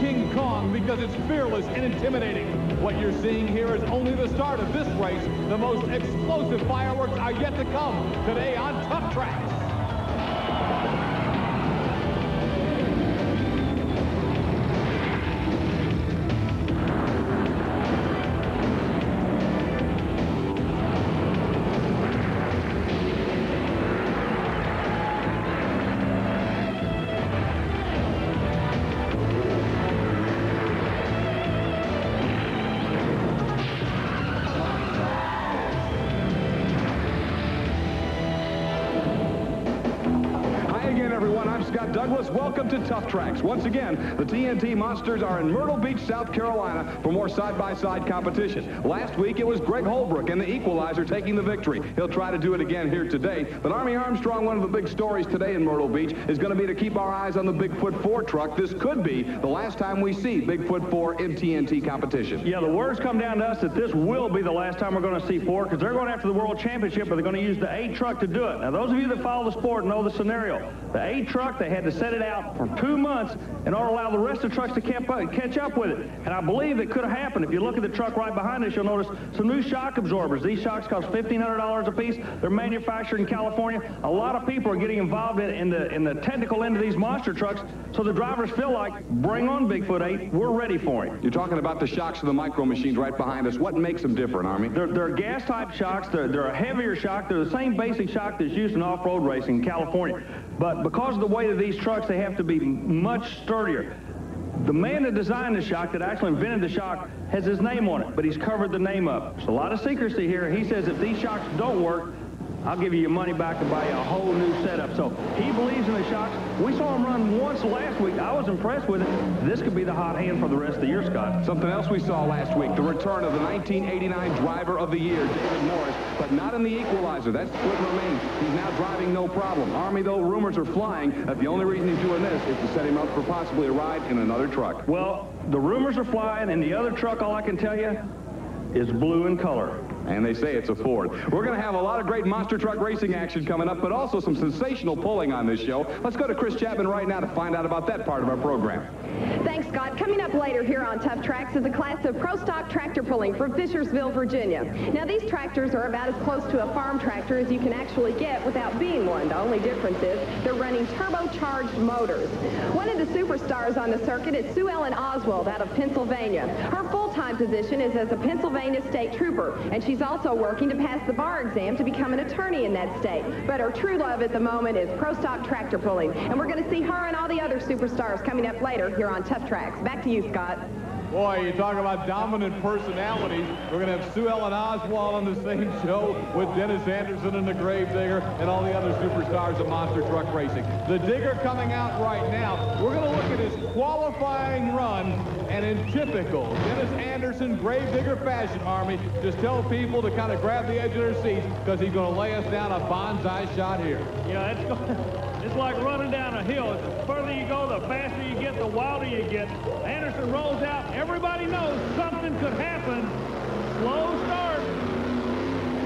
King Kong because it's fearless and intimidating. What you're seeing here is only the start of this race. The most explosive fireworks are yet to come today on TuffTrax. Welcome to TuffTrax. Once again, the TNT Monsters are in Myrtle Beach, South Carolina for more side-by-side competition. Last week, it was Greg Holbrook and the Equalizer taking the victory. He'll try to do it again here today. But Army Armstrong, one of the big stories today in Myrtle Beach is going to be to keep our eyes on the Bigfoot 4 truck. This could be the last time we see Bigfoot 4 in TNT competition. Yeah, the word's come down to us that this will be the last time we're going to see 4 because they're going after the World Championship, but they're going to use the A truck to do it. Now, those of you that follow the sport know the scenario. The A truck, they had to set it out for 2 months in order to allow the rest of the trucks to catch up with it. And I believe it could have happened. If you look at the truck right behind us, you'll notice some new shock absorbers. These shocks cost $1,500 a piece. They're manufactured in California. A lot of people are getting involved in the technical end of these monster trucks, so the drivers feel like, bring on Bigfoot 8, we're ready for him. You're talking about the shocks of the micro machines right behind us. What makes them different, Army? They're gas-type shocks. They're a heavier shock. They're the same basic shock that's used in off-road racing in California. But because of the weight of these trucks, they have to be much sturdier. The man that designed the shock, that actually invented the shock, has his name on it, but he's covered the name up. There's a lot of secrecy here. He says if these shocks don't work, I'll give you your money back to buy you a whole new setup. So he believes in the shocks. We saw him run once last week. I was impressed with it. This could be the hot hand for the rest of the year, Scott. Something else we saw last week, the return of the 1989 Driver of the Year, David Morris, but not in the Equalizer. That split remains. He's now driving no problem. Army, though, rumors are flying that the only reason he's doing this is to set him up for possibly a ride in another truck. Well, the rumors are flying, and the other truck, all I can tell you, is blue in color. And they say it's a Ford. We're going to have a lot of great monster truck racing action coming up, but also some sensational pulling on this show. Let's go to Chris Chapman right now to find out about that part of our program. Thanks, Scott. Coming up later here on TuffTrax is a class of pro stock tractor pulling from Fishersville, Virginia. Now, these tractors are about as close to a farm tractor as you can actually get without being one. The only difference is they're running turbocharged motors. One of the superstars on the circuit is Sue Ellen Oswald out of Pennsylvania. Her full-time position is as a Pennsylvania state trooper, and she's also working to pass the bar exam to become an attorney in that state. But her true love at the moment is pro stock tractor pulling, and we're going to see her and all the other superstars coming up later here on TuffTrax. Back to you, Scott. Boy, you talk about dominant personalities. We're going to have Sue Ellen Oswald on the same show with Dennis Anderson and the Gravedigger and all the other superstars of monster truck racing. The Digger coming out right now. We're going to look at his qualifying run, and in typical Dennis Anderson Gravedigger fashion, Army, just tell people to kind of grab the edge of their seats because he's going to lay us down a bonsai shot here. Yeah, it's like running down a hill. The further you go, the faster you get, the wilder you get. Anderson rolls out. Everybody knows something could happen. Slow start.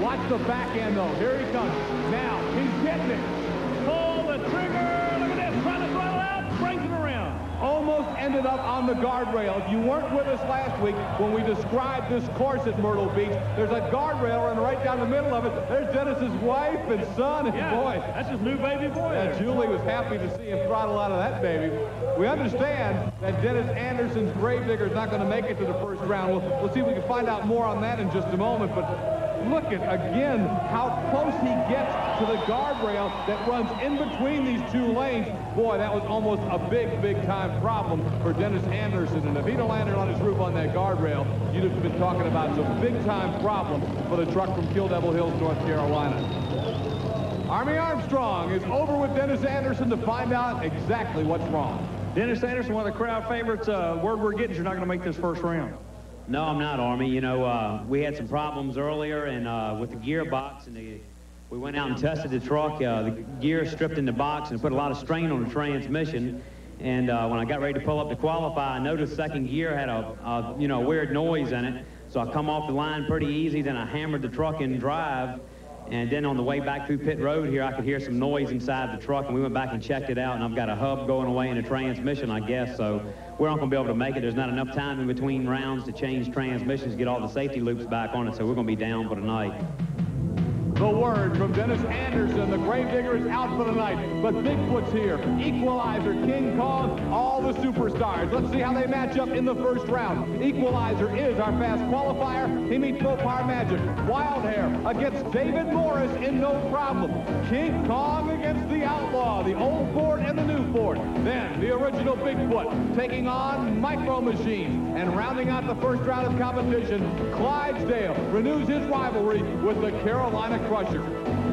Watch the back end, though. Here he comes. Now, he's getting it. Pull the trigger. Look at this. Trying to throttle out. Brings it around. Almost ended up on the guardrail. If you weren't with us last week when we described this course at Myrtle Beach, there's a guardrail running right down the middle of it. There's Dennis's wife and son and boy. That's his new baby boy. Yeah, Julie was happy to see him throttle out of that baby. We understand that Dennis Anderson's Gravedigger is not going to make it to the first round. We'll see if we can find out more on that in just a moment. But look at, again, how close he gets to the guardrail that runs in between these two lanes. Boy, that was almost a big, big-time problem for Dennis Anderson. And if he'd have landed on his roof on that guardrail, you'd have been talking about some big-time problem for the truck from Kill Devil Hills, North Carolina. Army Armstrong is over with Dennis Anderson to find out exactly what's wrong. Dennis Anderson, one of the crowd favorites. Word we're getting is you're not going to make this first round. No, I'm not, Army. You know, we had some problems earlier and with the gearbox, and we went out and tested the truck. The gear stripped in the box and put a lot of strain on the transmission. And when I got ready to pull up to qualify, I noticed second gear had a weird noise in it. So I come off the line pretty easy. Then I hammered the truck in drive, And then on the way back through pit road here, I could hear some noise inside the truck, and we went back and checked it out, and I've got a hub going away in a transmission, I guess, so we're not going to be able to make it. There's not enough time in between rounds to change transmissions, get all the safety loops back on it, so we're going to be down for tonight. The word from Dennis Anderson, the Gravedigger is out for the night, but Bigfoot's here. Equalizer, King Kong, all the superstars. Let's see how they match up in the first round. Equalizer is our fast qualifier. He meets Mopar Magic. Wild Hair against David Morris in No Problem. King Kong against the Outlaw, the old Ford and the new Ford. Then the original Bigfoot taking on Micro Machines. And rounding out the first round of competition, Clydesdale renews his rivalry with the Carolina Crusher.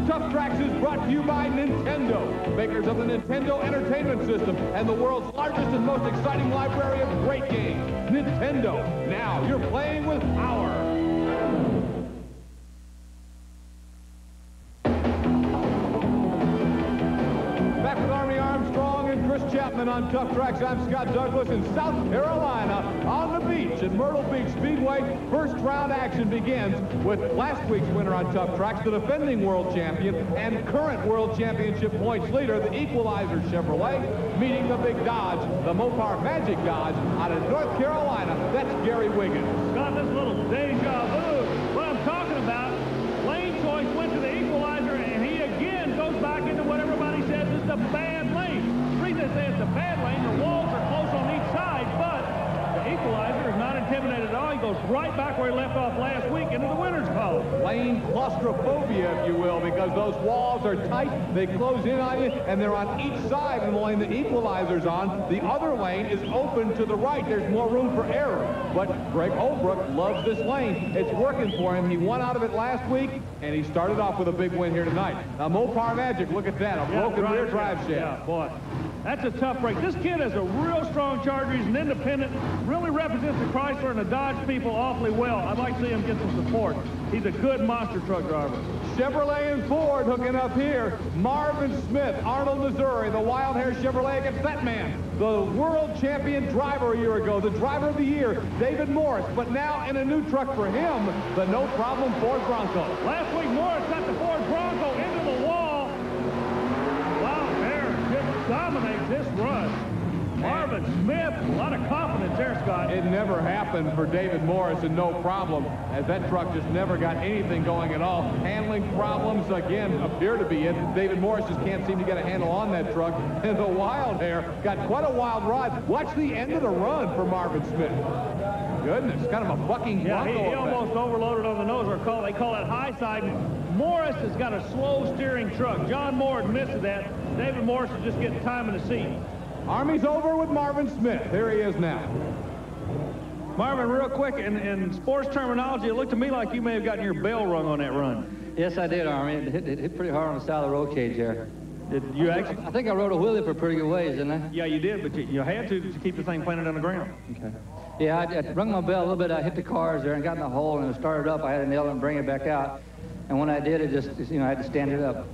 TuffTrax is brought to you by Nintendo, makers of the Nintendo Entertainment System and the world's largest and most exciting library of great games. Nintendo, now you're playing with power. Back with Army Armstrong and Chris Chapman on TuffTrax. I'm Scott Douglas in South Carolina on the beach at Myrtle Beach Speedway. First round action begins with last week's winner on TuffTrax, the defending world champion and current world championship points leader, the Equalizer Chevrolet, meeting the big Dodge, the Mopar Magic Dodge out of North Carolina. That's Gary Wiggins. Got this little deja vu. What I'm talking about, lane choice went to the Equalizer, and he again goes back into what everybody says is the bad lane. The reason they say it's a bad lane, the walls are close on each side, but the Equalizer is not intimidated at all. He goes right back where he left off last week into the winner's column. Lane claustrophobia, if you will, because those walls are tight, they close in on you, and they're on each side of the lane the Equalizer's on. The other lane is open to the right. There's more room for error. But Greg Holbrook loves this lane. It's working for him. He won out of it last week, and he started off with a big win here tonight. Now, Mopar Magic, look at that, a broken rear drive shaft. Yeah, boy. That's a tough break. This kid has a real strong charger. He's an independent, really represents the Chrysler and the Dodge people awfully well. I'd like to see him get some support. He's a good monster truck driver. Chevrolet and Ford hooking up here. Marvin Smith, Arnold, Missouri, the Wild Hair Chevrolet against that man, the world champion driver a year ago, the driver of the year, David Morris, but now in a new truck for him, the No Problem Ford Bronco. Last week, Morris got the Ford Bronco into the wall. Wild Hair just dominates this run. Marvin Smith, a lot of confidence there, Scott. It never happened for David Morris, and No Problem, as that truck just never got anything going at all. Handling problems, again, appear to be it. David Morris just can't seem to get a handle on that truck, and the Wild Hair got quite a wild ride. Watch the end of the run for Marvin Smith. Goodness, kind of a bucking Bronco. Yeah, he almost overloaded on the nose, or they call that high side. Morris has got a slow steering truck. John Moore admits that. David Morris is just getting time in the seat. Army's over with Marvin Smith. Here he is now. Marvin, real quick, in sports terminology, it looked to me like you may have gotten your bell rung on that run. Yes, I did, Army. It hit pretty hard on the side of the roll cage there. Did you actually? I think I rode a wheelie for pretty good ways, didn't I? Yeah, you did, but you had to keep the thing planted on the ground. Okay. Yeah, I rung my bell a little bit. I hit the cars there and got in the hole, and it started up. I had to nail it and bring it back out. And when I did, it just, I had to stand it up.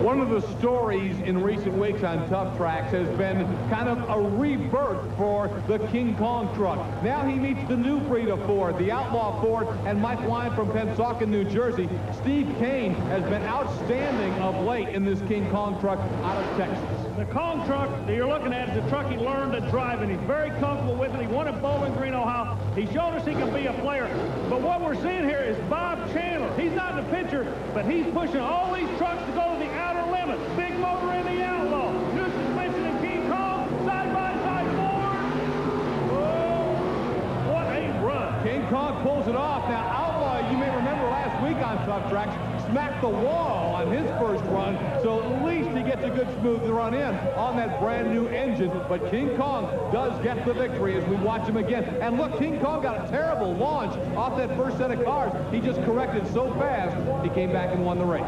One of the stories in recent weeks on TuffTrax has been kind of a rebirth for the King Kong truck. Now he meets the new breed of Ford, the Outlaw Ford, and Mike Wine from Pennsauken, New Jersey. Steve Cain has been outstanding of late in this King Kong truck out of Texas. The Kong truck that you're looking at is the truck he learned to drive, and he's very comfortable with it. He won at Bowling Green, Ohio. He showed us he can be a player. But what we're seeing here is Bob Chandler. He's not in the picture, but he's pushing all these trucks to go to the outer limit. Big motor in the Outlaw. New suspension in King Kong. Side-by-side Ford. Oh, what a run. King Kong pulls it off. Now, Outlaw, you may remember last week on TuffTrax, smacked the wall on his first run, so at least he gets a good smooth run in on that brand new engine. But King Kong does get the victory as we watch him again. And look, King Kong got a terrible launch off that first set of cars. He just corrected so fast, he came back and won the race.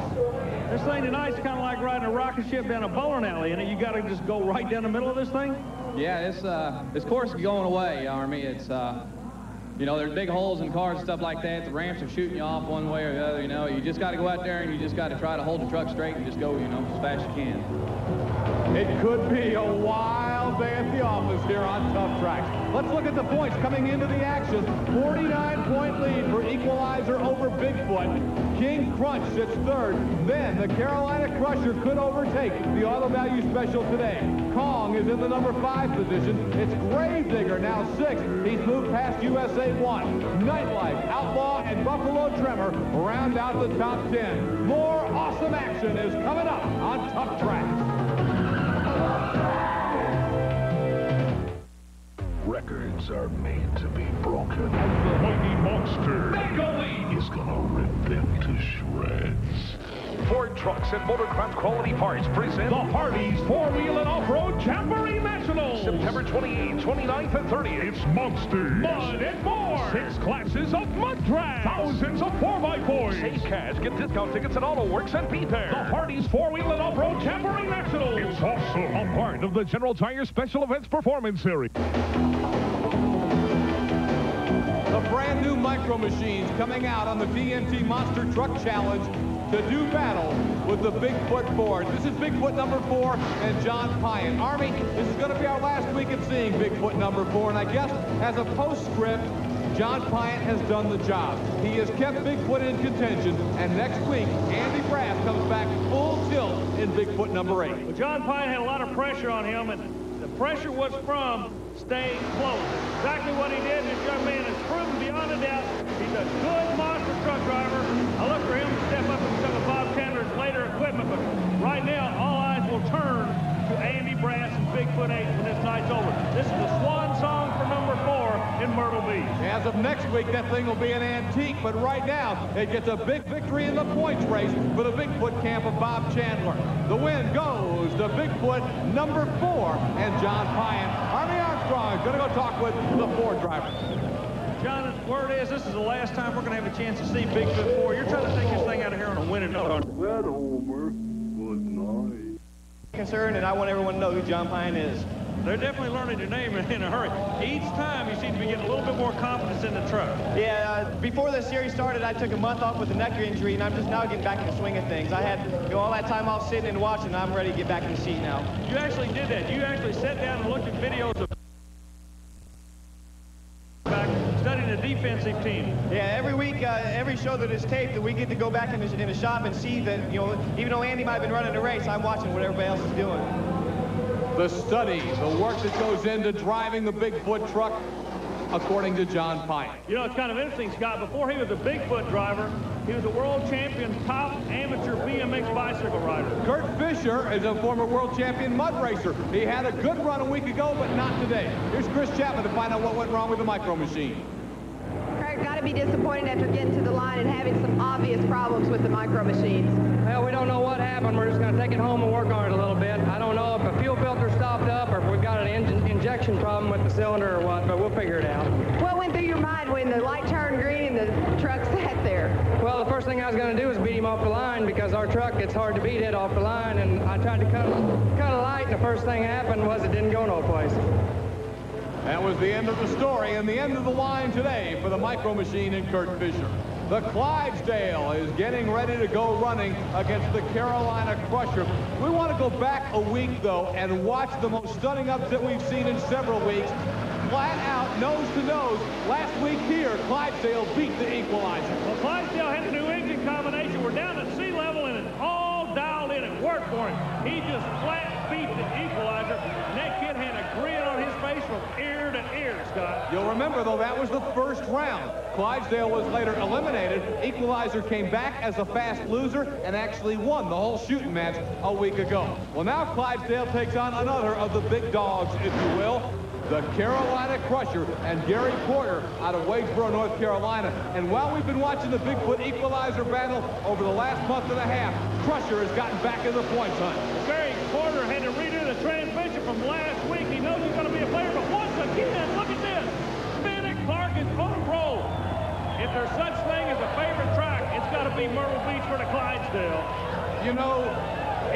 This thing tonight's kind of like riding a rocket ship down a bowling alley, and you got to just go right down the middle of this thing? Yeah, this course is going away, Army. It's, there's big holes in cars and stuff like that. The ramps are shooting you off one way or the other, You just got to go out there and you just got to try to hold the truck straight and just go, as fast as you can. It could be a wild long day at the office here on TuffTrax. Let's look at the points coming into the action. 49-point lead for Equalizer over Bigfoot. King Crunch sits third. Then the Carolina Crusher could overtake the auto value special today. Kong is in the number 5 position. It's Gravedigger now 6th. He's moved past USA 1. Nightlife, Outlaw, and Buffalo Tremor round out the top 10. More awesome action is coming up on TuffTrax. Records are made to be broken. The mighty monster is gonna rip them to shreds. Ford Trucks and Motorcraft Quality Parts present the Hardee's 4-Wheel and Off-Road Jamboree Nationals. September 28th, 29th, and 30th. It's monsters, mud, and more. 6 classes of mud tracks. Thousands of 4x4s. Save cash, get discount tickets at AutoWorks and be there. The Hardee's 4-Wheel and Off-Road Jamboree Nationals. It's awesome. A part of the General Tire Special Events Performance Series. The brand new Micro Machines coming out on the TNT Monster Truck Challenge to do battle with the Bigfoot Ford. This is Bigfoot number 4 and John Piant. Army, this is going to be our last week at seeing Bigfoot number 4, and I guess as a postscript, John Piant has done the job. He has kept Bigfoot in contention, and next week, Andy Brass comes back full tilt in Bigfoot number 8. Well, John Piant had a lot of pressure on him, and the pressure was from staying close. Exactly what he did. This young man has proven beyond a doubt he's a good monster truck driver. I look for him to step up and become a Bob Chandler's later equipment, but right now all eyes will turn to Andy Brass and Bigfoot 8 when this night's over. This is the swan song for number 4 in Myrtle Beach. As of next week, that thing will be an antique, but right now it gets a big victory in the points race for the Bigfoot camp of Bob Chandler. The win goes to Bigfoot number 4 and John Piant. Army Armstrong is going to go talk with the Ford driver. John, the word is this is the last time we're going to have a chance to see Bigfoot 4. You're trying to take this thing out of here on a winning note. That over. Good night. Concerned, and I want everyone to know who John Piant is. They're definitely learning your name in a hurry. Each time you seem to be getting a little bit more confidence in the truck. Yeah, before the series started, I took a month off with a neck injury, and I'm just now getting back in the swing of things. I had all that time off sitting and watching, and I'm ready to get back in the seat now. You actually did that. You actually sat down and looked at videos of studying the defensive team. Yeah, every week, every show that is taped, that we get to go back in the shop and see that, you know, even though Andy might have been running the race, I'm watching what everybody else is doing. The study, the work that goes into driving the Bigfoot truck, according to John Piant. You know, it's kind of interesting, Scott. Before he was a Bigfoot driver, he was a world champion, top amateur BMX bicycle rider. Kurt Fischer is a former world champion mud racer. He had a good run a week ago, but not today. Here's Chris Chapman to find out what went wrong with the Micro Machine. Kurt, got to be disappointed after getting to the line and having some obvious problems with the Micro Machines. Well, we don't know what happened. We're just going to take it home and work on it a little bit. I don't know if a fuel filter stopped up or if we've got an injection problem with the cylinder or what, but we'll figure it out. What went through your mind when the light turned green and the truck sat there? Well, the first thing I was going to do was beat him off the line because our truck, it's hard to beat it off the line, and I tried to cut a light, and the first thing happened was it didn't go no place. That was the end of the story and the end of the line today for the Micro Machine and Kurt Fischer. The Clydesdale is getting ready to go running against the Carolina Crusher. We want to go back a week, though, and watch the most stunning upset we've seen in several weeks. Flat out, nose to nose. Last week here, Clydesdale beat the Equalizer. Well, Clydesdale had a new engine combination. We're down at sea level, and it's all dialed in. It worked for him. He just flat beat the Equalizer, and that kid had a grin on his face from ear to ear, Scott. You'll remember, though, that was the first round. Clydesdale was later eliminated. Equalizer came back as a fast loser and actually won the whole shooting match a week ago. Well, now Clydesdale takes on another of the big dogs, if you will, the Carolina Crusher and Gary Porter out of Wadesboro, North Carolina. And while we've been watching the Bigfoot Equalizer battle over the last month and a half, Crusher has gotten back in the points hunt. Gary Porter had to redo the transmission from last week. He knows he's going to be a player, but once again, look at this. Bennett Clark is on a roll. If there's such thing as a favorite track, it's got to be Myrtle Beach for the Clydesdale. You know,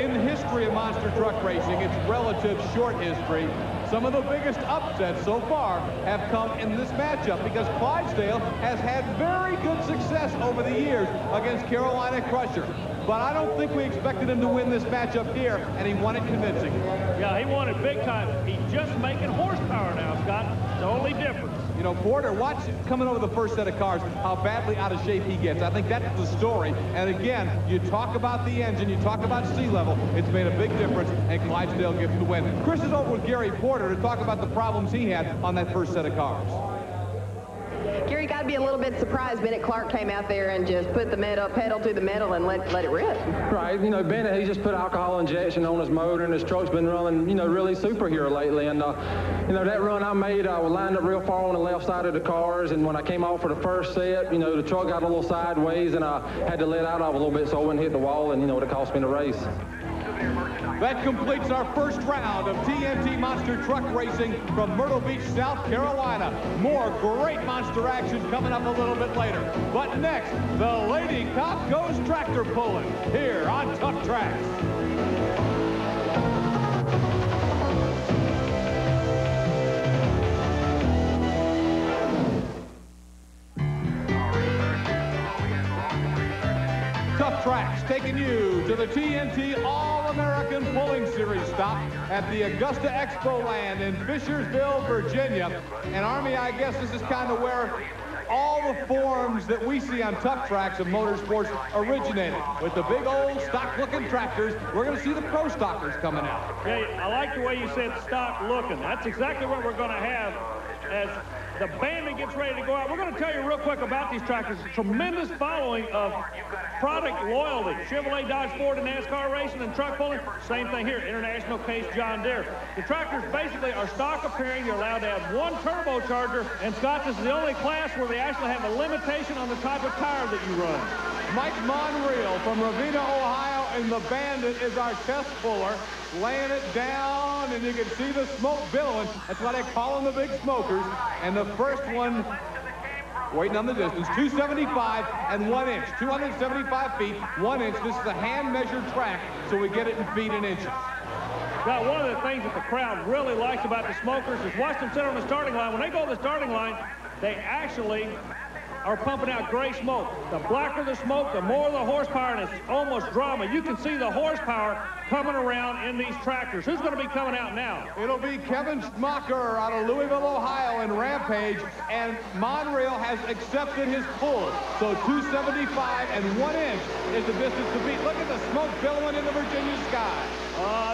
in the history of my Monster Truck Racing, its relative short history, some of the biggest upsets so far have come in this matchup because Clydesdale has had very good success over the years against Carolina Crusher. But I don't think we expected him to win this matchup here, and he won it convincing. Yeah, he won it big time. He's just making horsepower now, Scott. The only difference. You know, Porter, watch coming over the first set of cars, how badly out of shape he gets. I think that's the story. And again, you talk about the engine, you talk about sea level. It's made a big difference, and Clydesdale gets the win. Chris is over with Gary Porter to talk about the problems he had on that first set of cars. Gary, got to be a little bit surprised Bennett Clark came out there and just put the pedal to the metal and let it rip. Right, you know, Bennett, he just put alcohol injection on his motor, and his truck's been running, you know, really super here lately. And, you know, that run I made, I was lined up real far on the left side of the cars, and when I came off for the first set, you know, the truck got a little sideways, and I had to let out of a little bit so I wouldn't hit the wall, and, you know, it cost me the race. That completes our first round of TNT Monster Truck Racing from Myrtle Beach, South Carolina. More great monster action coming up a little bit later. But next, the Lady Cop goes tractor pulling here on TuffTrax. TuffTrax taking you to the TNT All-American Pulling Series stop at the Augusta Expo Land in Fishersville, Virginia. And Army, I guess this is kind of where all the forms that we see on TuffTrax of motorsports originated. With the big old stock-looking tractors, we're going to see the pro stockers coming out. Okay, I like the way you said stock-looking. That's exactly what we're going to have as the bandit gets ready to go out. We're going to tell you real quick about these tractors. Tremendous following of product loyalty. Chevrolet, Dodge, Ford, and NASCAR racing and truck pulling. Same thing here. International case John Deere. The tractors basically are stock appearing. You're allowed to have one turbocharger. And Scott, this is the only class where they actually have a limitation on the type of tire that you run. Mike Monreal from Ravenna, Ohio, and the Bandit is our test puller. Laying it down, and you can see the smoke billowing. That's why they call them the big smokers. And the first one, waiting on the distance, 275 and 1 inch. 275 feet, 1 inch. This is a hand-measured track, so we get it in feet and inches. Now, one of the things that the crowd really likes about the smokers is watch them sit on the starting line. When they go to the starting line, they actually are pumping out gray smoke. The blacker the smoke, the more the horsepower, and it's almost drama. You can see the horsepower coming around in these tractors. Who's going to be coming out now? It'll be Kevin Schmacher out of Louisville, Ohio in Rampage, and Monreal has accepted his pull. So 275 and 1 inch is the distance to beat. Look at the smoke billowing in the Virginia sky.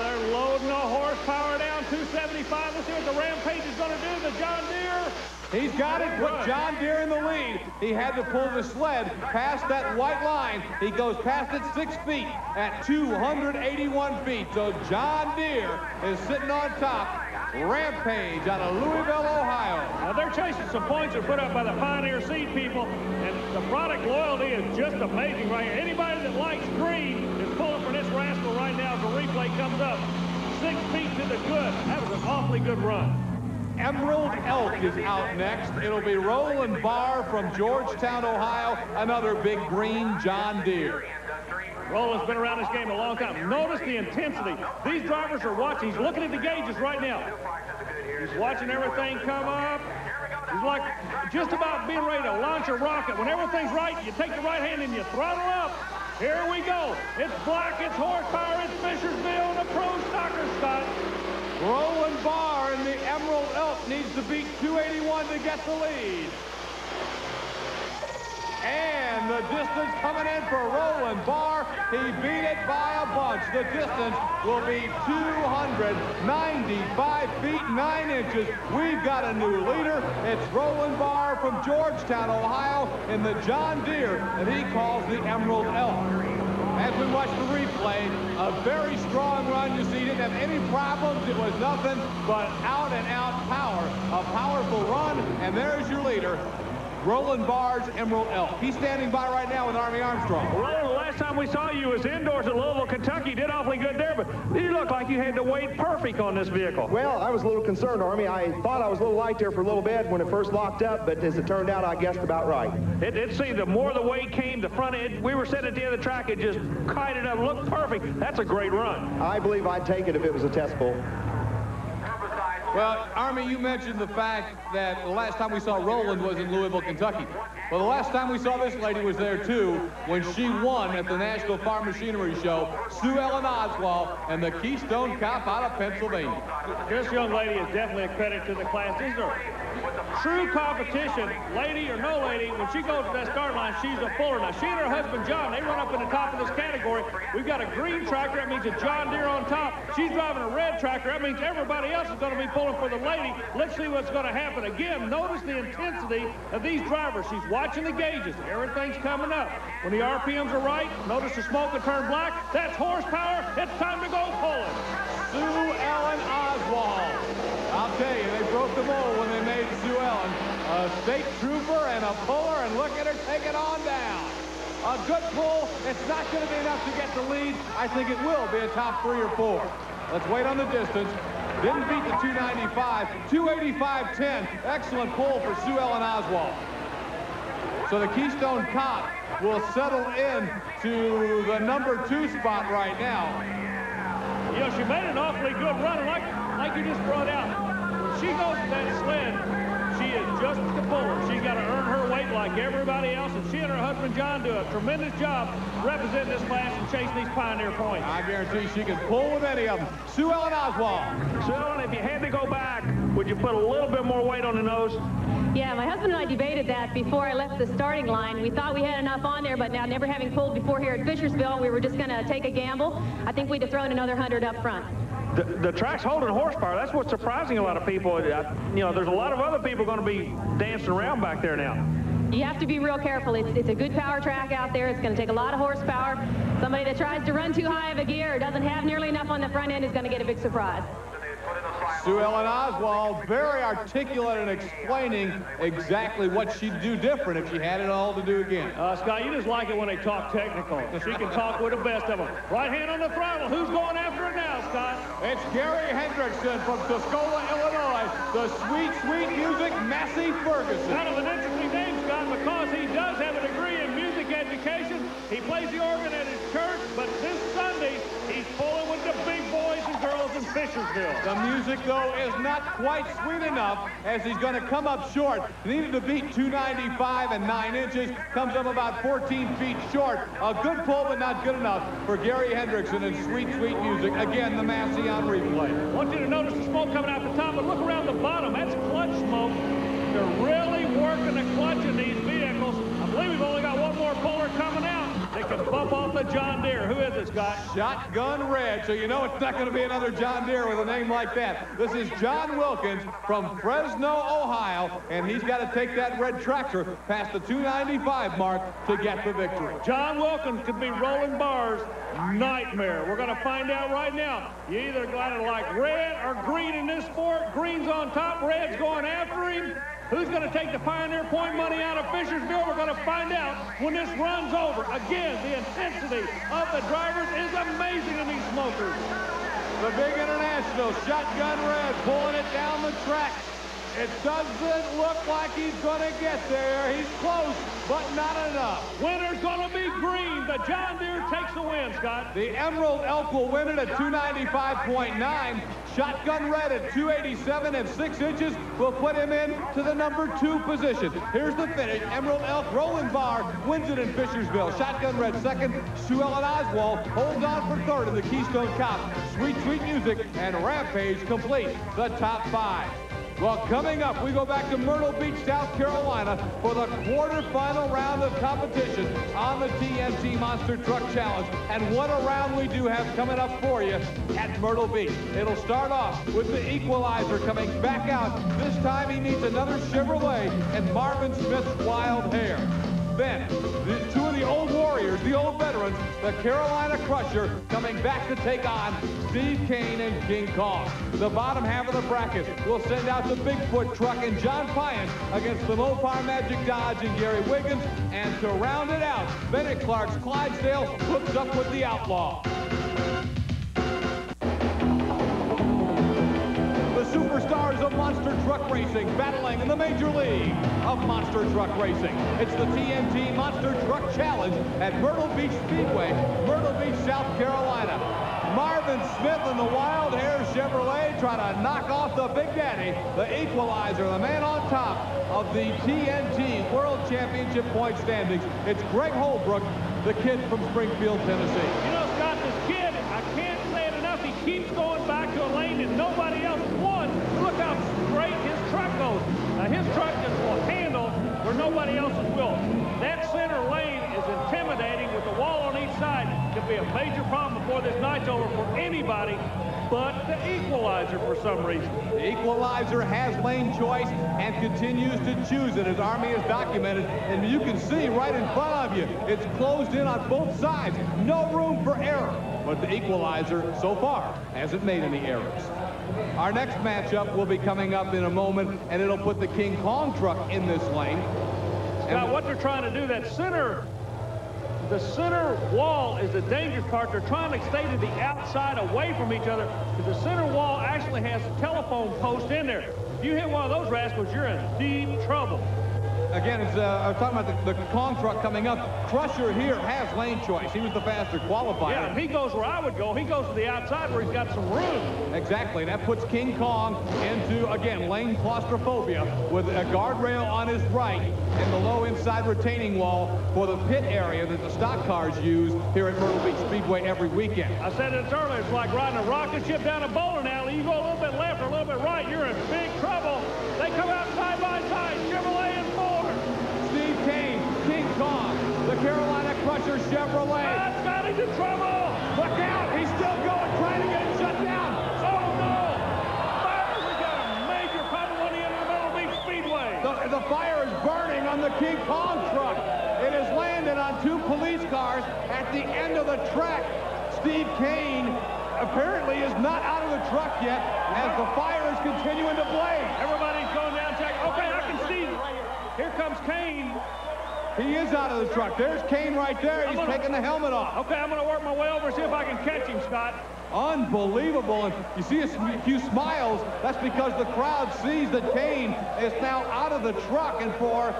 They're loading the horsepower down, 275. Let's see what the Rampage is going to do. The John Deere. He's got it, put John Deere in the lead. He had to pull the sled past that white line. He goes past it 6 feet at 281 feet. So John Deere is sitting on top. Rampage out of Louisville, Ohio. Now they're chasing some points that are put up by the Pioneer Seed people, and the product loyalty is just amazing right here. Anybody that likes green is pulling for this rascal right now as the replay comes up. 6 feet to the good. That was an awfully good run. Emerald Elk is out next. It'll be Roland Barr from Georgetown, Ohio, another big green John Deere. Roland's been around this game a long time. Notice the intensity. These drivers are watching. He's looking at the gauges right now. He's watching everything come up. He's like just about being ready to launch a rocket. When everything's right, you take the right hand and you throttle up. Here we go. It's black, it's horsepower, it's Fishersville, and the pro stocker, Scott. Roland Barr in the Emerald Elk needs to beat 281 to get the lead. And the distance coming in for Roland Barr. He beat it by a bunch. The distance will be 295 feet, 9 inches. We've got a new leader. It's Roland Barr from Georgetown, Ohio, in the John Deere that he calls the Emerald Elk. As we watch the replay, a very strong run. You see, he didn't have any problems. It was nothing but out-and-out power. A powerful run, and there's your leader, Roland Barr's Emerald Elk. He's standing by right now with Army Armstrong. Roland, the last time we saw you was indoors at Louisville, Kentucky. You did awfully good there, but you look like you had the weight perfect on this vehicle. Well, I was a little concerned, Army. I thought I was a little light there for a little bit when it first locked up, but as it turned out, I guessed about right. It seemed the more the weight came, the front end, we were sitting at the end of the track, it just kited up, looked perfect. That's a great run. I believe I'd take it if it was a test bull. Well, Army, you mentioned the fact that the last time we saw Roland was in Louisville, Kentucky. Well, the last time we saw this lady was there, too, when she won at the National Farm Machinery Show, Sue Ellen Oswald and the Keystone Cop out of Pennsylvania. This young lady is definitely a credit to the class. These are true competition, lady or no lady. When she goes to that start line, she's a puller. Now, she and her husband, John, they run up in the top of this category. We've got a green tractor. That means a John Deere on top. She's driving a red tractor. That means everybody else is going to be pulling for the lady. Let's see what's going to happen. Again, notice the intensity of these drivers. She's watching the gauges. Everything's coming up. When the RPMs are right, notice the smoke will turn black. That's horsepower. It's time to go pulling. Sue Ellen Oswald. I'll tell you, they broke the mold when they made Sue Ellen a state trooper and a puller, and look at her take it on down. A good pull. It's not going to be enough to get the lead. I think it will be a top 3 or 4. Let's wait on the distance. Didn't beat the 295. 285.10. Excellent pull for Sue Ellen Oswald. So the Keystone Cop will settle in to the number 2 spot right now. You know, she made an awfully good run, and like you just brought out, when she goes to that sled, she is just the puller. She's got to earn her weight like everybody else, and she and her husband John do a tremendous job representing this class and chasing these Pioneer points. I guarantee she can pull with any of them. Sue Ellen Oswald. Sue Ellen, if you had to go back, would you put a little bit more weight on the nose? Yeah, my husband and I debated that before I left the starting line. We thought we had enough on there, but now never having pulled before here at Fishersville, we were just going to take a gamble. I think we'd have thrown another 100 up front. The track's holding horsepower. That's what's surprising a lot of people. You know, there's a lot of other people going to be dancing around back there now. You have to be real careful. It's a good power track out there. It's going to take a lot of horsepower. Somebody that tries to run too high of a gear or doesn't have nearly enough on the front end is going to get a big surprise. Sue Ellen Oswald, very articulate in explaining exactly what she'd do different if she had it all to do again. Scott, you just like it when they talk technical. She can talk with the best of them. Right hand on the throttle. Who's going after it now, Scott? It's Gary Hendrickson from Tuscola, Illinois. The sweet, sweet music, Massey Ferguson. Kind of an interesting name, Scott, because he does have a degree in music education. He plays the organ at his church, but this Sunday, he's pulling with the big boys and girls in Fishersville. The music, though, is not quite sweet enough, as he's going to come up short. He needed to beat 295 and 9 inches. Comes up about 14 feet short. A good pull, but not good enough for Gary Hendrickson and sweet, sweet music. Again, the Massey on replay. I want you to notice the smoke coming out the top, but look around the bottom. That's clutch smoke. They're really working the clutch in these vehicles. I believe we've only got one more puller coming out. They can bump off the John Deere. Who is it, Scott? Shotgun Red. So you know it's not going to be another John Deere with a name like that. This is John Wilkins from Fresno, Ohio, and he's got to take that red tractor past the 295 mark to get the victory. John Wilkins could be Roland Barr's nightmare. We're going to find out right now. You either got to like red or green in this sport. Green's on top, red's going after him. Who's going to take the Pioneer Point money out of Fishersville? We're going to find out when this runs over. Again, the intensity of the drivers is amazing in these smokers. The big international, Shotgun Red, pulling it down the track. It doesn't look like he's going to get there. He's close, but not enough. Winner's going to be green. The John Deere takes the win, Scott. The Emerald Elk will win it at 295.9. Shotgun Red at 287 and 6 inches will put him in to the number 2 position. Here's the finish. Emerald Elk, Roland Barr wins it in Fishersville. Shotgun Red second. Sue Ellen Oswald holds on for third in the Keystone Cop. Sweet, sweet music and Rampage complete the top 5. Well, coming up, we go back to Myrtle Beach, South Carolina for the quarterfinal round of competition on the TNT Monster Truck Challenge. And what a round we do have coming up for you at Myrtle Beach. It'll start off with the Equalizer coming back out. This time he needs another Chevrolet and Marvin Smith's Wild Hair. Then, two of the old warriors, the old veterans, the Carolina Crusher, coming back to take on Steve Cain and King Kong. The bottom half of the bracket will send out the Bigfoot truck and John Piant against the Mopar Magic Dodge and Gary Wiggins. And to round it out, Bennett Clark's Clydesdale hooks up with the Outlaw. Superstars of Monster Truck Racing battling in the Major League of Monster Truck Racing. It's the TNT Monster Truck Challenge at Myrtle Beach Speedway, Myrtle Beach, South Carolina. Marvin Smith and the Wild Hair Chevrolet try to knock off the Big Daddy, the Equalizer, the man on top of the TNT World Championship point standings. It's Greg Holbrook, the kid from Springfield, Tennessee. You know, Scott, this kid, I can't say it enough, he keeps going back to a lane that nobody else won. Look how straight his truck goes. Now, his truck just will handle where nobody else's will. That center lane is intimidating with the wall on each side. Could be a major problem before this night's over for anybody but the Equalizer for some reason. The Equalizer has lane choice and continues to choose it, as Army has documented. And you can see right in front of you, it's closed in on both sides. No room for error. But the Equalizer, so far, hasn't made any errors. Our next matchup will be coming up in a moment, and it'll put the King Kong truck in this lane. Scott, what they're trying to do, the center wall is the dangerous part. They're trying to stay to the outside away from each other, because the center wall actually has a telephone post in there. If you hit one of those rascals, you're in deep trouble. Again, it's I'm talking about the Kong truck coming up. Crusher here has lane choice. He was the faster qualifier. Yeah, if he goes where I would go, he goes to the outside where he's got some room. Exactly. That puts King Kong into, again, lane claustrophobia with a guardrail on his right and the low inside retaining wall for the pit area that the stock cars use here at Myrtle Beach Speedway every weekend. I said it earlier, it's like riding a rocket ship down a bowling alley. You go a little bit left or a little bit right, you're in big trouble. They come out side by side, Chevrolet and Ford. Steve Cain, King Kong, the Carolina Crusher Chevrolet. That's got him in trouble. Look out, he's still going, trying to get it shut down. Oh no! Fire, we got a major problem on the end of the Myrtle Beach Speedway. The fire is burning on the King Kong truck. It has landed on two police cars at the end of the track. Steve Cain apparently is not out of the truck yet as the fire is continuing to blaze. Everybody's going down check. Okay, I can see. Here comes Cain. He is out of the truck. There's Cain right there. He's taking the helmet off. Okay, I'm going to work my way over and see if I can catch him, Scott. Unbelievable. And you see a few smiles. That's because the crowd sees that Cain is now out of the truck. And for,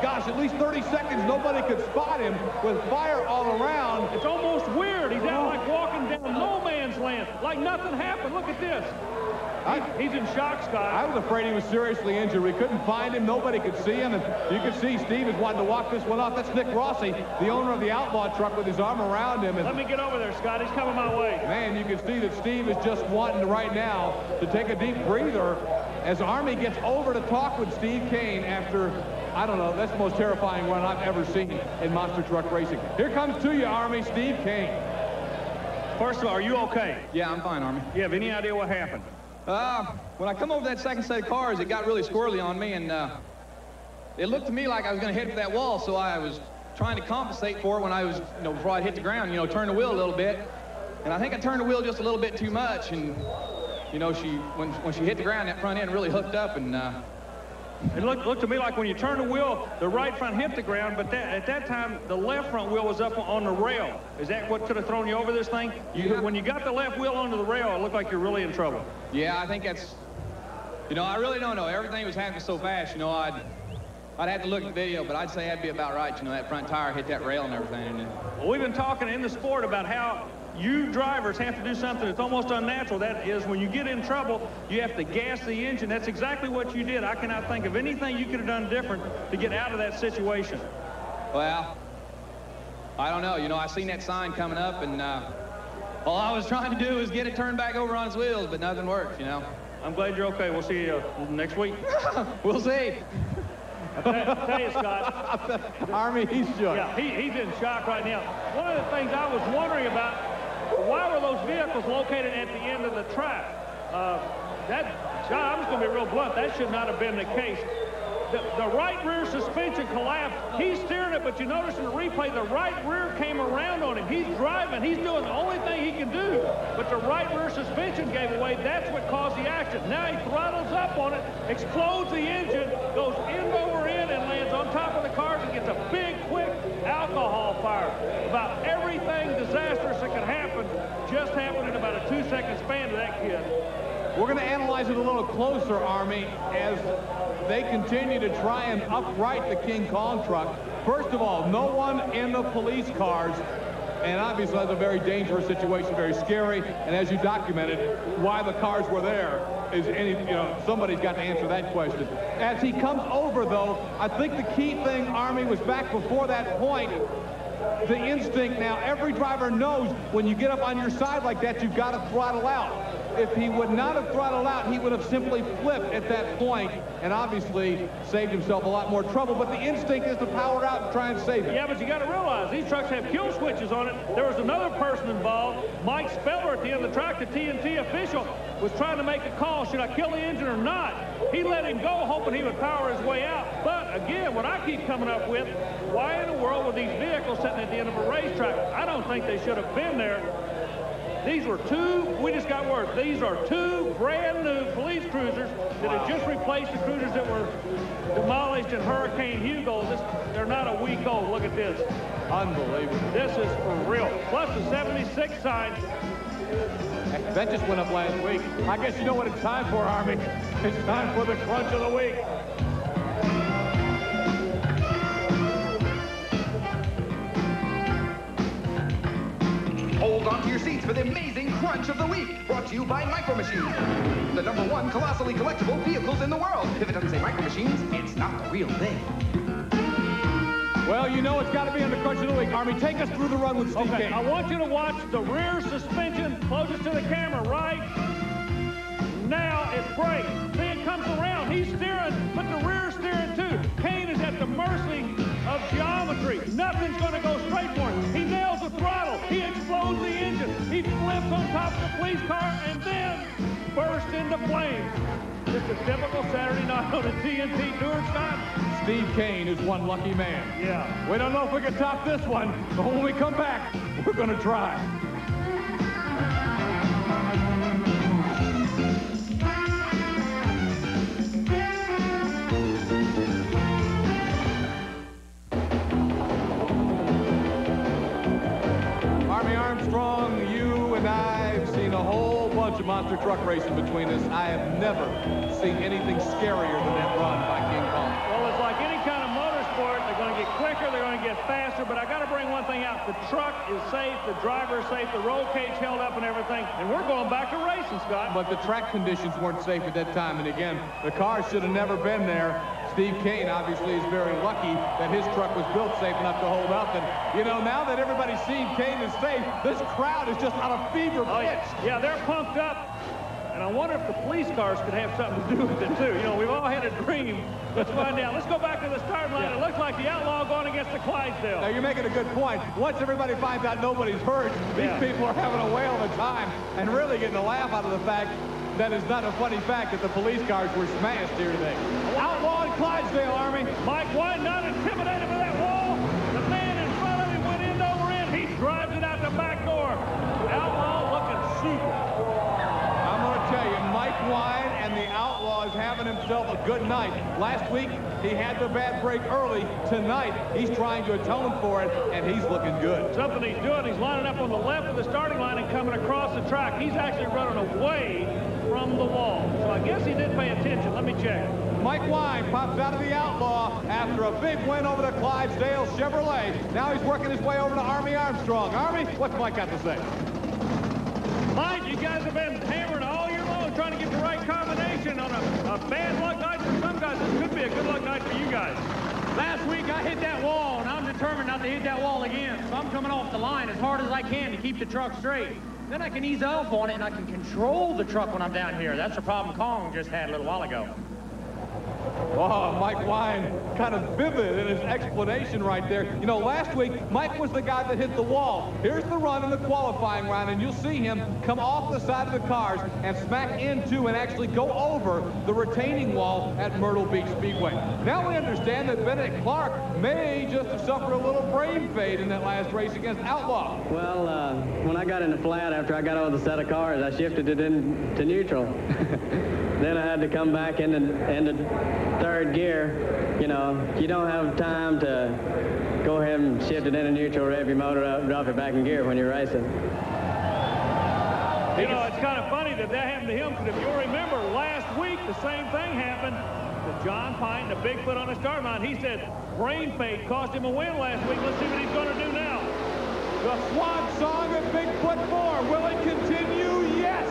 gosh, at least 30 seconds, nobody could spot him with fire all around. It's almost weird. He's out like walking down no man's land, like nothing happened. Look at this. He's in shock, Scott. I was afraid he was seriously injured. We couldn't find him. Nobody could see him. And you can see Steve is wanting to walk this one off. That's Nick Rossi, the owner of the Outlaw truck, with his arm around him. And let me get over there, Scott. He's coming my way. Man, you can see that Steve is just wanting right now to take a deep breather as Army gets over to talk with Steve Cain after, I don't know, that's the most terrifying run I've ever seen in monster truck racing. Here comes to you, Army, Steve Cain. First of all, are you okay? Yeah, I'm fine, Army. You have any idea what happened? When I come over that second set of cars, it got really squirrely on me, and it looked to me like I was going to hit for that wall, so I was trying to compensate for it when I was, before I hit the ground, turn the wheel a little bit. And I think I turned the wheel just a little bit too much, and, when she hit the ground, that front end really hooked up, and it looked to me like when you turn the wheel, the right front hit the ground, but at that time, the left front wheel was up on the rail. Is that what could have thrown you over this thing? When you got the left wheel onto the rail, it looked like you're really in trouble. Yeah, I think that's, I really don't know. Everything was happening so fast, I'd have to look at the video, but I'd say that'd be about right. That front tire hit that rail and everything. Well, we've been talking in the sport about how you drivers have to do something that's almost unnatural. That is, when you get in trouble, you have to gas the engine. That's exactly what you did. I cannot think of anything you could have done different to get out of that situation. Well, I don't know. I seen that sign coming up, and all I was trying to do was get it turned back over on its wheels, but nothing worked, I'm glad you're okay. We'll see you next week. We'll see. I tell you, Scott. Army, he's shook. Yeah, he's in shock right now. One of the things I was wondering about, why were those vehicles located at the end of the track? John, I'm just going to be real blunt. That should not have been the case. the right rear suspension collapsed. He's steering it, but you notice in the replay, the right rear came around on him. He's driving. He's doing the only thing he can do. But the right rear suspension gave away. That's what caused the accident. Now he throttles up on it, explodes the engine, goes end over end and lands on top of the cars and gets a big, quick alcohol fire. About everything disastrous that could happen just happened in about a 2-second span to that kid. We're going to analyze it a little closer, Army, as they continue to try and upright the King Kong truck. First of all, no one in the police cars, and obviously that's a very dangerous situation, very scary, and as you documented, why the cars were there is somebody's got to answer that question. As he comes over, though, I think the key thing, Army, was back before that point, the instinct. Now, every driver knows when you get up on your side like that, you've got to throttle out. If he would not have throttled out, he would have simply flipped at that point and obviously saved himself a lot more trouble. But the instinct is to power out and try and save it. Yeah, but you got to realize these trucks have kill switches on it. There was another person involved. Mike Speller at the end of the track, the TNT official, was trying to make a call. Should I kill the engine or not? He let him go, hoping he would power his way out. But again, what I keep coming up with, why in the world were these vehicles sitting at the end of a racetrack? I don't think they should have been there. These were we just got word, these are 2 brand new police cruisers that had just replaced the cruisers that were demolished in Hurricane Hugo. They're not a week old. Look at this. Unbelievable. This is for real. Plus the 76 sign. That just went up last week. I guess you know what it's time for, Army. It's time for the crunch of the week. Hold on to your seats for the amazing crunch of the week, brought to you by Micro Machines, the #1 colossally collectible vehicles in the world. If it doesn't say Micro Machines, it's not the real thing. Well, you know it's got to be on the crunch of the week. Army, take us through the run with Steve Cain. I want you to watch the rear suspension closest to the camera right now. It brakes. See, it comes around. He's steering, but the rear is steering too. Cain is at the mercy of geometry. Nothing's going to go straight for him. He nails the throttle. He explodes the engine. He flips on top of the police car and then bursts into flames. Just a typical Saturday night on a TNT tour stop. Steve Cain is one lucky man. Yeah. We don't know if we can top this one, but when we come back, we're going to try. Armstrong, you and I have seen a whole bunch of monster truck racing between us. I have never seen anything scarier than that run by King Kong. Well, it's like any kind of motorsport. They're going to get quicker, they're going to get faster, but I got to bring one thing out. The truck is safe, the driver is safe, the roll cage held up and everything, and we're going back to racing, Scott. But the track conditions weren't safe at that time, and again, the car should have never been there. Steve Cain obviously is very lucky that his truck was built safe enough to hold up. And, you know, now that everybody's seen Cain is safe, this crowd is just on a fever pitch. Yeah, they're pumped up. And I wonder if the police cars could have something to do with it, too. You know, we've all had a dream. Let's find out. Let's go back to the start line. It looks like the Outlaw going against the Clydesdale. Now, you're making a good point. Once everybody finds out nobody's hurt, these people are having a whale of a time and really getting a laugh out of the fact that it's not a funny fact that the police cars were smashed here today. Outlaw and Clydesdale, Army. Mike Wine not intimidated by that wall. The man in front of him went end over end. He drives it out the back door. Outlaw looking super. I'm going to tell you, Mike Wine and the Outlaw is having himself a good night. Last week, he had the bad break early. Tonight, he's trying to atone for it, and he's looking good. Something he's doing, he's lining up on the left of the starting line and coming across the track. He's actually running away from the wall. So I guess he did pay attention. Let me check. Mike Wine pops out of the Outlaw after a big win over the Clydesdale Chevrolet. Now he's working his way over to Army Armstrong. Army, what's Mike got to say? Mike, you guys have been hammering all year long trying to get the right combination on a bad luck night for some guys. This could be a good luck night for you guys. Last week I hit that wall, and I'm determined not to hit that wall again. So I'm coming off the line as hard as I can to keep the truck straight. Then I can ease off on it, and I can control the truck when I'm down here. That's the problem Kong just had a little while ago. Oh, Mike Wine, kind of vivid in his explanation right there. You know, last week, Mike was the guy that hit the wall. Here's the run in the qualifying round, and you'll see him come off the side of the cars and smack into and actually go over the retaining wall at Myrtle Beach Speedway. Now we understand that Bennett Clark may just have suffered a little brain fade in that last race against Outlaw. Well, when I got in the flat after I got over the set of cars, I shifted it into neutral. Then I had to come back into third gear. You know, you don't have time to go ahead and shift it into neutral, rev your motor up, drop it back in gear when you're racing. You know, it's kind of funny that happened to him, because if you'll remember, last week the same thing happened to John Piant and the Bigfoot on the start line. He said brain fade cost him a win last week. Let's see what he's going to do now. The swan song of Bigfoot 4. Will it continue? Yes.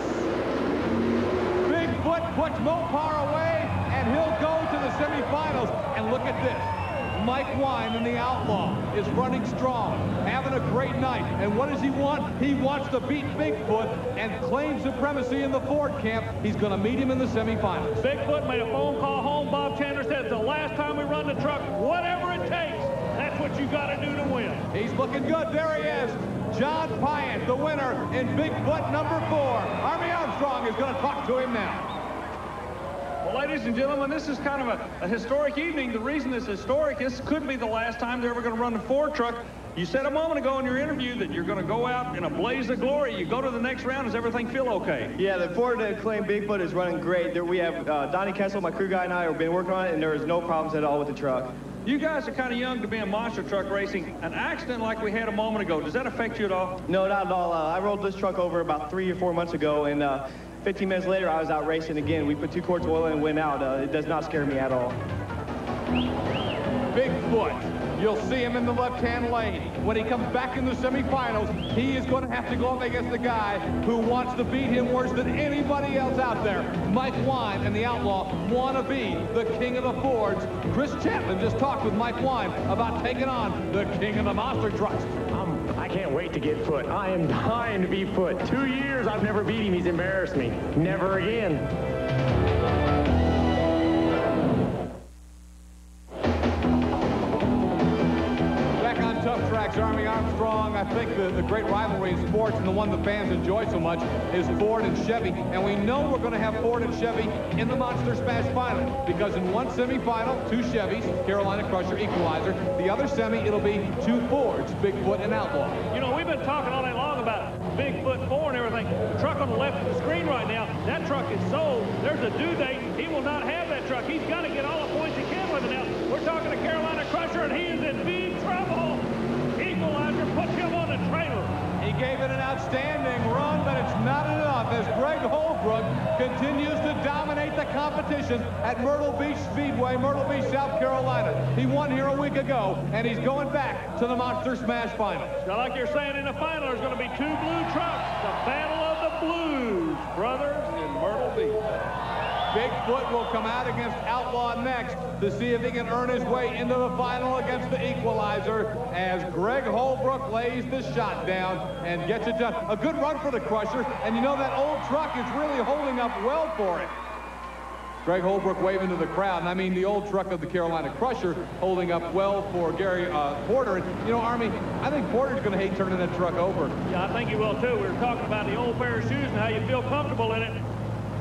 Bigfoot puts Mopar away, and he'll go to the semifinals. And look at this. Mike Wine in the Outlaw is running strong, having a great night. And what does he want? He wants to beat Bigfoot and claim supremacy in the Ford camp. He's going to meet him in the semifinals. Bigfoot made a phone call home. Bob Chandler said, it's the last time we run the truck, whatever it takes. That's what you got to do to win. He's looking good. There he is. John Piant, the winner in Bigfoot number 4. Army Armstrong is going to talk to him now. Well, ladies and gentlemen, this is kind of a historic evening. The reason it's historic, this could be the last time they're ever going to run the Ford truck. You said a moment ago in your interview that you're going to go out in a blaze of glory. You go to the next round. Does everything feel okay? Yeah, the Ford Acclaim Bigfoot is running great. There we have Donnie Kessel, my crew guy, and I have been working on it, and there is no problems at all with the truck. You guys are kind of young to be in monster truck racing. An accident like we had a moment ago, does that affect you at all? No, not at all. I rolled this truck over about 3 or 4 months ago, and 15 minutes later, I was out racing again. We put 2 quarts of oil in and went out. It does not scare me at all. Bigfoot. You'll see him in the left-hand lane. When he comes back in the semifinals, he is going to have to go up against the guy who wants to beat him worse than anybody else out there. Mike Wine and the Outlaw want to be the king of the Fords. Chris Chapman just talked with Mike Wine about taking on the king of the monster trucks. I can't wait to get Foot. I am dying to beat Foot. 2 years I've never beat him. He's embarrassed me. Never again. TuffTrax, Army Armstrong. I think the great rivalry in sports and the one the fans enjoy so much is Ford and Chevy. And we know we're going to have Ford and Chevy in the Monster Smash Final, because in one semifinal, 2 Chevys, Carolina Crusher, Equalizer. The other semi, it'll be 2 Fords, Bigfoot and Outlaw. You know, we've been talking all night long about Bigfoot 4 and everything. The truck on the left of the screen right now, that truck is sold. There's a due date. He will not have that truck. He's got to get all the points he can with it now. We're talking to Carolina Crusher, and he is in big trouble. Equalizer put him on the trailer. He gave it an outstanding run, but it's not enough as Greg Holbrook continues to dominate the competition at Myrtle Beach Speedway, Myrtle Beach, South Carolina. He won here a week ago, and he's going back to the Monster Smash Final. Now, like you're saying, in the final, there's going to be 2 blue trucks. The Battle of the Blues Brothers in Myrtle Beach. Bigfoot will come out against Outlaw next to see if he can earn his way into the final against the Equalizer, as Greg Holbrook lays the shot down and gets it done. A good run for the Crusher, and you know that old truck is really holding up well for it. Greg Holbrook waving to the crowd, and I mean the old truck of the Carolina Crusher holding up well for Gary Porter. And, you know, Army, I think Porter's going to hate turning that truck over. Yeah, I think he will, too. We were talking about the old pair of shoes and how you feel comfortable in it.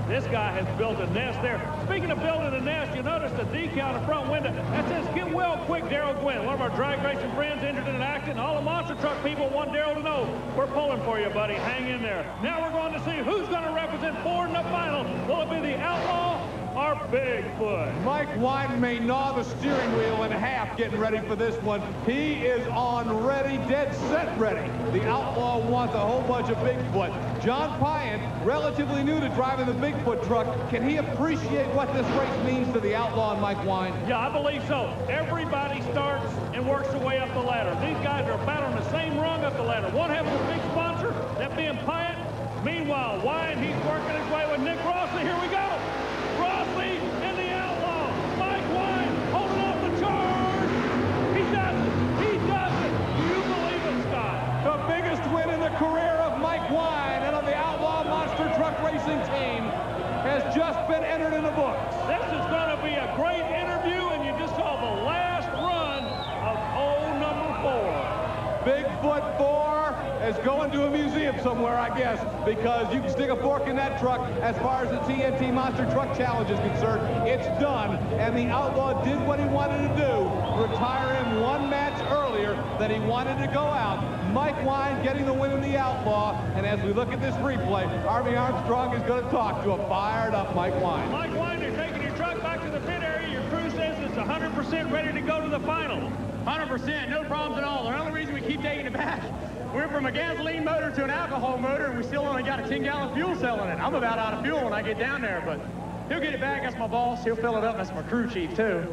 This guy has built a nest there. Speaking of building a nest, you notice the decal in the front window. That says, get well quick, Darrell Gwynn. One of our drag racing friends injured in an accident. All the monster truck people want Darrell to know, we're pulling for you, buddy. Hang in there. Now we're going to see who's going to represent Ford in the final. Will it be the Outlaw or Bigfoot? Mike Wine may gnaw the steering wheel in half getting ready for this one. He is on ready, dead set ready. The Outlaw wants a whole bunch of Bigfoot. John Piant, relatively new to driving the Bigfoot truck, can he appreciate what this race means to the Outlaw and Mike Wine? Yeah, I believe so. Everybody starts and works their way up the ladder. These guys are battling the same rung up the ladder. One having a big sponsor, that being Piant. Meanwhile, Wine, he's working his way with Nick Rossley. Here we go. Rossley and the Outlaw. Mike Wine holding off the charge. He does it. He does it. Do you believe it, Scott? The biggest win in the career of Mike Wine and of the Outlaw Monster Truck Racing team has just been entered in the books. This is going to to be a great interview, and you just saw the last run of hole number 4. Bigfoot 4 is going to a museum somewhere, I guess, because you can stick a fork in that truck. As far as the TNT Monster Truck Challenge is concerned, it's done, and the Outlaw did what he wanted to do, retire him one match earlier than he wanted to go out. Mike Wine getting the win in the Outlaw, and as we look at this replay, Army Armstrong is going to talk to a fired-up Mike Wine. Mike Wine, they're taking your truck back to the pit area. Your crew says it's 100% ready to go to the final. 100%, no problems at all. The only reason we keep taking it back, we're from a gasoline motor to an alcohol motor, and we still only got a 10-gallon fuel cell in it. I'm about out of fuel when I get down there, but he'll get it back. That's my boss. He'll fill it up. That's my crew chief, too.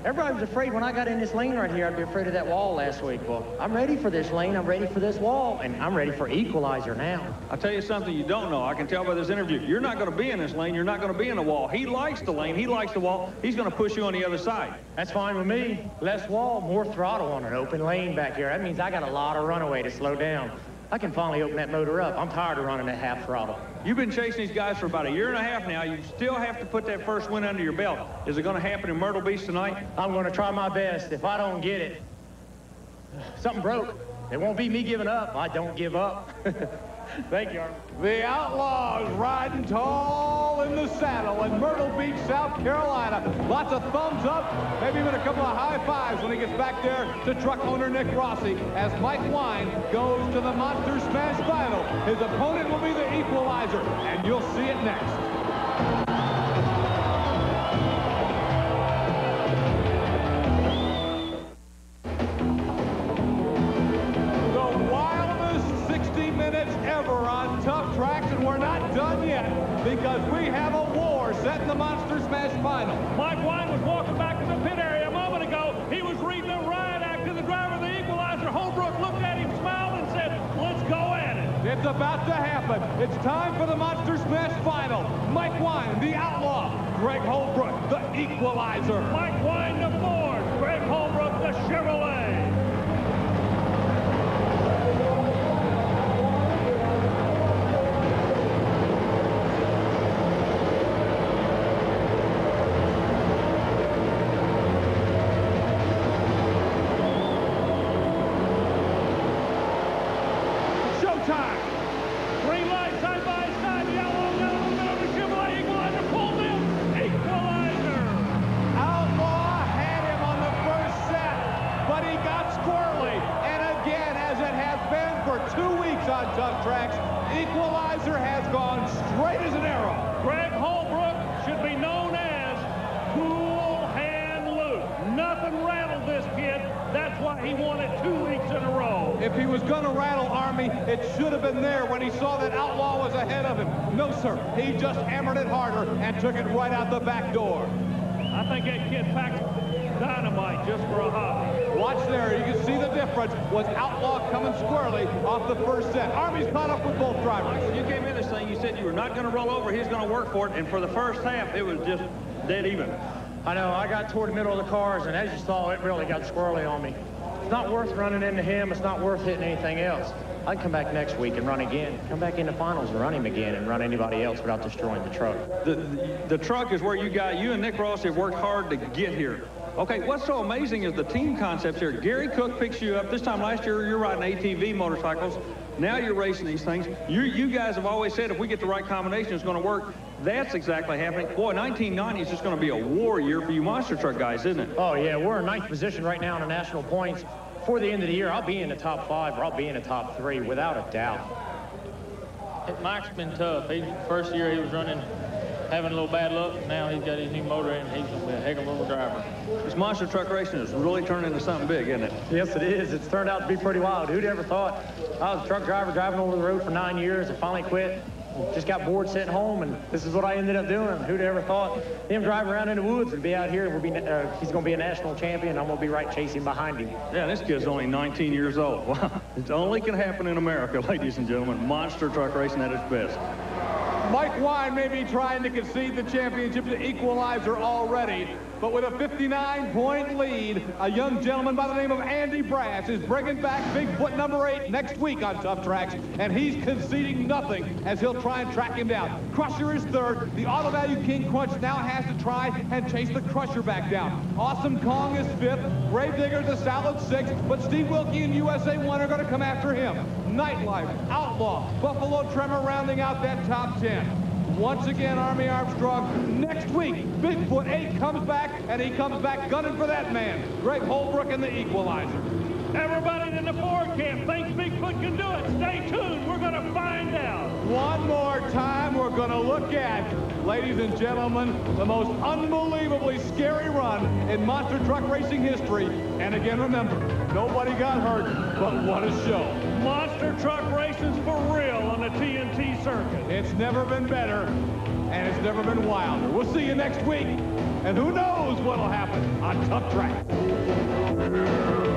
Everybody was afraid when I got in this lane right here, I'd be afraid of that wall last week. Well, I'm ready for this lane, I'm ready for this wall, and I'm ready for Equalizer now. I'll tell you something you don't know. I can tell by this interview. You're not going to be in this lane. You're not going to be in the wall. He likes the lane. He likes the wall. He's going to push you on the other side. That's fine with me. Less wall, more throttle on an open lane back here. That means I got a lot of runaway to slow down. I can finally open that motor up. I'm tired of running at half throttle. You've been chasing these guys for about a year and a half now. You still have to put that first win under your belt. Is it going to happen in Myrtle Beach tonight? I'm going to try my best. If I don't get it, something broke. It won't be me giving up. I don't give up. Thank you, Arnold. The Outlaws riding tall in the saddle in Myrtle Beach, South Carolina. Lots of thumbs up, maybe even a couple of high fives when he gets back there to truck owner Nick Rossi as Mike Wine goes to the Monster Smash Final. His opponent will be the Equalizer, and you'll see it next. Ever on TuffTrax, and we're not done yet because we have a war set in the Monster Smash Final. Mike Wine was walking back to the pit area a moment ago. He was reading a riot act to the driver of the Equalizer. Holbrook looked at him, smiled, and said, "Let's go at it." It's about to happen. It's time for the Monster Smash Final. Mike Wine, the Outlaw. Greg Holbrook, the Equalizer. Mike Wine, the Ford. Greg Holbrook, the Chevrolet. Green light, side by side, the Outlaw down in the middle of the Chevrolet. Equalizer pulled him. Equalizer. Outlaw had him on the first set, but he got squirrely. And again, as it has been for 2 weeks on TuffTrax, Equalizer has gone straight as an arrow. Greg Holbrook should be known as Cool Hand Luke. Nothing rattled this kid. That's why he won it 2 weeks in a row. If he was going to rattle Army, it should have been there when he saw that Outlaw was ahead of him. No, sir. He just hammered it harder and took it right out the back door. I think that kid packed dynamite just for a hobby. Watch there. You can see the difference. Was Outlaw coming squarely off the first set. Army's caught up with both drivers. When you came in this thing, you said you were not going to roll over. He's going to work for it. And for the first half, it was just dead even. I know. I got toward the middle of the cars, and as you saw, it really got squirrely on me. It's not worth running into him. It's not worth hitting anything else. I'd come back next week and run again. Come back in the finals and run him again and run anybody else without destroying the truck. The truck is where you and Nick Ross have worked hard to get here. Okay, what's so amazing is the team concepts here. Gary Cook picks you up. This time last year, you're riding ATV motorcycles. Now you're racing these things. You guys have always said if we get the right combination, it's going to work. That's exactly happening. Boy, 1990 is just going to be a war year for you monster truck guys, isn't it? Oh, yeah. We're in 9th position right now in the national points. Before the end of the year, I'll be in the top 5 or I'll be in the top 3 without a doubt. Mike's been tough. First year he was running, having a little bad luck. Now he's got his new motor in. He's going to be a heck of a little driver. This monster truck racing is really turning into something big, isn't it? Yes, it is. It's turned out to be pretty wild. Who'd ever thought? I was a truck driver driving over the road for 9 years. I finally quit. Just got bored sitting home, and this is what I ended up doing. Who'd ever thought him driving around in the woods would be out here? He's going to be a national champion. I'm going to be right chasing behind him. Yeah, this kid's only 19 years old. Wow. It only can happen in America, ladies and gentlemen. Monster truck racing at its best. Mike Wine may be trying to concede the championship to Equalizer already, but with a 59-point lead, a young gentleman by the name of Andy Brass is bringing back Bigfoot number 8 next week on TuffTrax, and he's conceding nothing as he'll try and track him down. Crusher is third. The Auto Value King Crunch now has to try and chase the Crusher back down. Awesome Kong is fifth. Gravedigger's a solid sixth, but Steve Wilkie and USA 1 are going to come after him. Nightlife, Outlaw, Buffalo Tremor rounding out that top 10. Once again, Army Armstrong, next week, Bigfoot 8 comes back, and he comes back gunning for that man, Greg Holbrook and the Equalizer. Everybody in the Ford camp thinks Bigfoot can do it. Stay tuned. We're going to find out. One more time, we're going to look at, ladies and gentlemen, the most unbelievably scary run in monster truck racing history. And again, remember, nobody got hurt, but what a show. Monster truck racing's for real on the TNT circuit. It's never been better, and it's never been wilder. We'll see you next week, and who knows what'll happen on TuffTrax.